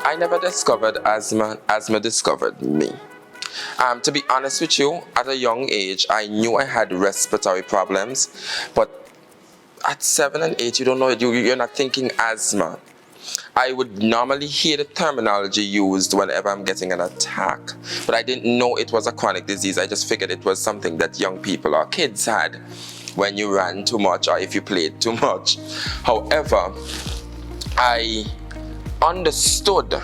I never discovered asthma. Asthma discovered me. To be honest with you, at a young age, I knew I had respiratory problems, but at 7 and 8, you don't know it. You're not thinking asthma. I would normally hear the terminology used whenever I'm getting an attack, but I didn't know it was a chronic disease. I just figured it was something that young people or kids had when you ran too much or if you played too much. However, I understood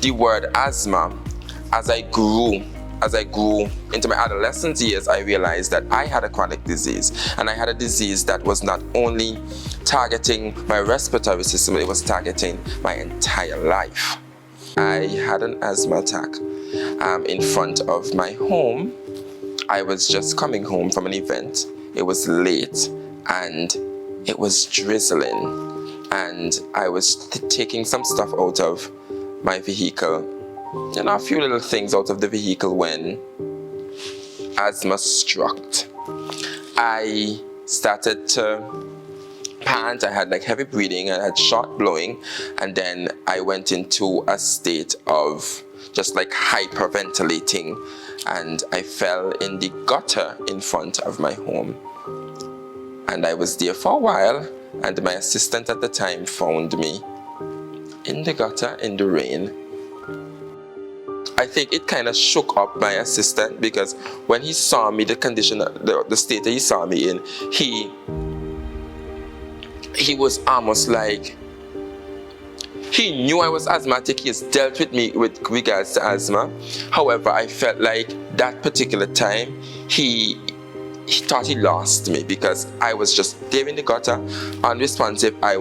the word asthma as I grew into my adolescent years. I realized that I had a chronic disease, and I had a disease that was not only targeting my respiratory system, it was targeting my entire life. I had an asthma attack in front of my home. I was just coming home from an event. It was late and it was drizzling, and I was taking some stuff out of my vehicle, a few little things out of the vehicle, when asthma struck. I started to pant. I had heavy breathing, I had short blowing, and then I went into a state of just hyperventilating, and I fell in the gutter in front of my home. And I was there for a while, and my assistant at the time found me in the gutter in the rain. I think it kind of shook up my assistant, because when he saw me, the condition, the state that he saw me in, he was almost like, he knew I was asthmatic. He has dealt with me with regards to asthma. However, I felt like that particular time, he thought he lost me, because I was just there in the gutter, unresponsive. I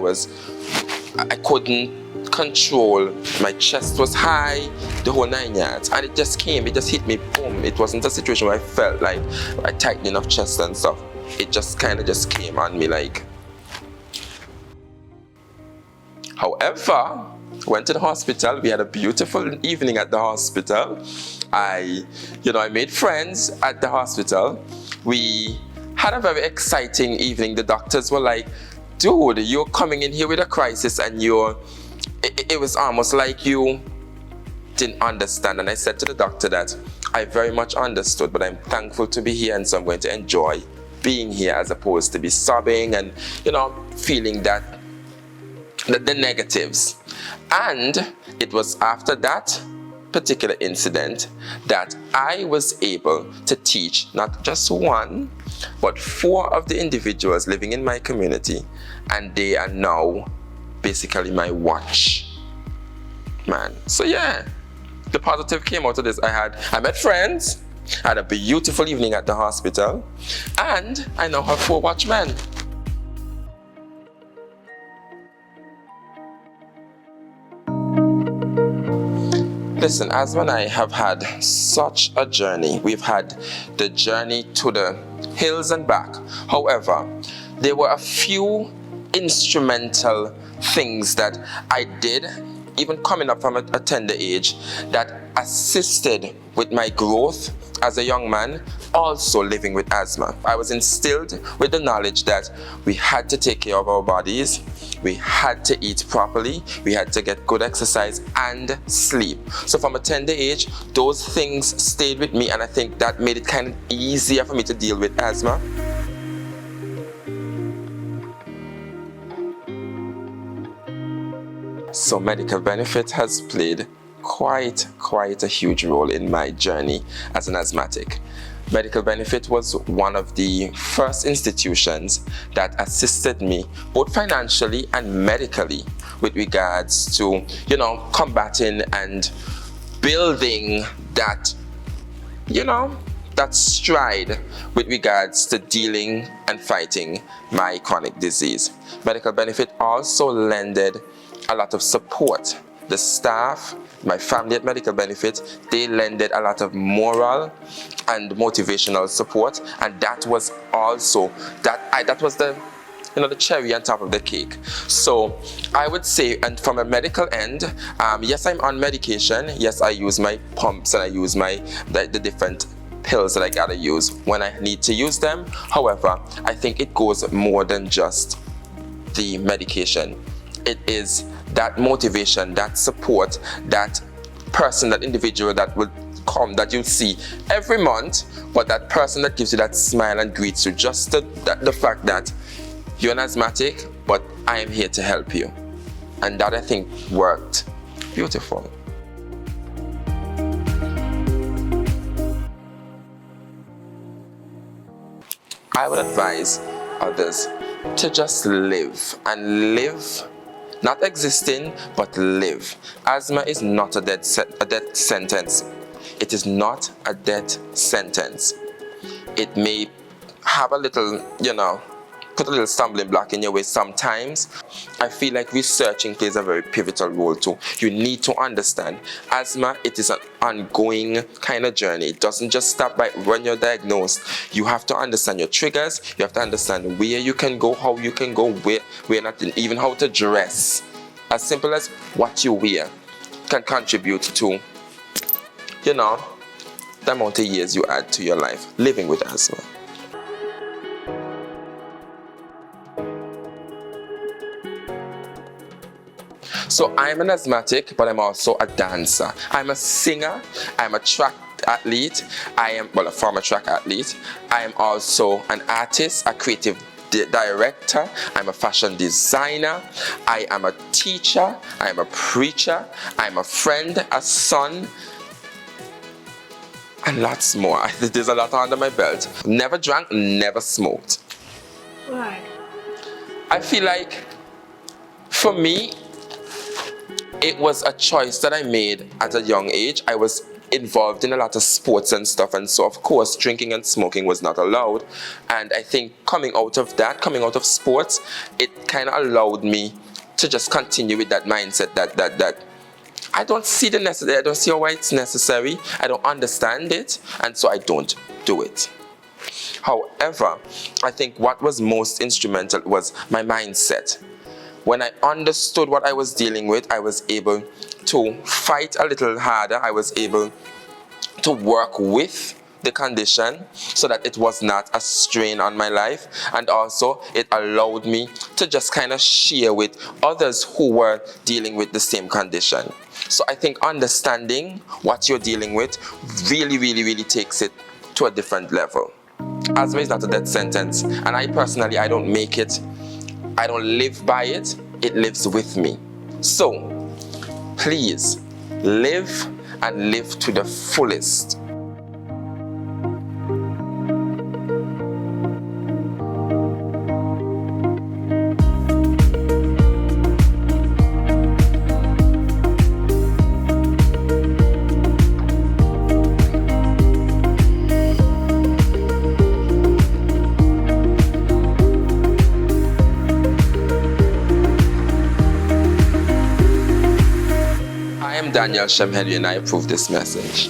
couldn't control, my chest was high, the whole 9 yards, and it just hit me, boom. It wasn't a situation where I felt like a tightening of chest and stuff. It just kind of just came on me like. However, went to the hospital. We had a beautiful evening at the hospital. I made friends at the hospital. We had a very exciting evening. The doctors were like, dude, you're coming in here with a crisis, and it was almost like you didn't understand. And I said to the doctor that I very much understood, but I'm thankful to be here, and so I'm going to enjoy being here as opposed to be sobbing and, feeling that the negatives. And it was after that particular incident that I was able to teach not just one, but 4 of the individuals living in my community, and they are now basically my watch man. So yeah, the positive came out of this. I met friends, I had a beautiful evening at the hospital, and I now have 4 watchmen. Listen, Asthma and I have had such a journey. We've had the journey to the hills and back. However, there were a few instrumental things that I did, even coming up from a tender age, that assisted with my growth as a young man, also living with asthma. I was instilled with the knowledge that we had to take care of our bodies, we had to eat properly, we had to get good exercise and sleep. So from a tender age, those things stayed with me, and I think that made it kind of easier for me to deal with asthma. So medical benefit has played quite a huge role in my journey as an asthmatic. Medical benefit was one of the first institutions that assisted me both financially and medically with regards to, combating and building that, that stride with regards to dealing and fighting my chronic disease. Medical benefit also lended a lot of support. The staff, my family at Medical Benefit, they lended a lot of moral and motivational support, and that was also that was the the cherry on top of the cake. So I would say, and from a medical end, yes, I'm on medication. Yes, I use my pumps and I use the different pills that I gotta use when I need to use them. However, I think it goes more than just the medication. it is that motivation, that support, that person, that individual that will come, that you'll see every month, but that person that gives you that smile and greets you, just the fact that you're an asthmatic, but I am here to help you. And that, I think, worked beautiful. I would advise others to just live, and live, not existing, but live. Asthma is not a death sentence. It is not a death sentence. It may have a little, put a little stumbling block in your way sometimes. I feel like researching plays a very pivotal role too. You need to understand asthma, it is an ongoing kind of journey. It doesn't just stop by when you're diagnosed. You have to understand your triggers, you have to understand where you can go, how you can go, where not, even how to dress. As simple as what you wear can contribute to, the amount of years you add to your life living with asthma. So I'm an asthmatic, but I'm also a dancer. I'm a singer, I'm a track athlete, I am a former track athlete. I am also an artist, a creative director, I'm a fashion designer, I am a teacher, I am a preacher, I'm a friend, a son, and lots more. There's a lot under my belt. Never drank, never smoked. Why? I feel like, for me, it was a choice that I made at a young age. I was involved in a lot of sports and stuff, and so of course drinking and smoking was not allowed. And I think coming out of sports, it kind of allowed me to just continue with that mindset that I don't see the necessary, I don't see why it's necessary, I don't understand it, and so I don't do it. However, I think what was most instrumental was my mindset. When I understood what I was dealing with, I was able to fight a little harder. I was able to work with the condition so that it was not a strain on my life. And also, it allowed me to just kind of share with others who were dealing with the same condition. So I think understanding what you're dealing with really, really, really takes it to a different level. Asthma is not a death sentence. And I personally, I don't make it. I don't live by it, it lives with me. So, please, live and live to the fullest. I am Daniel Shem Henry, and I approve this message.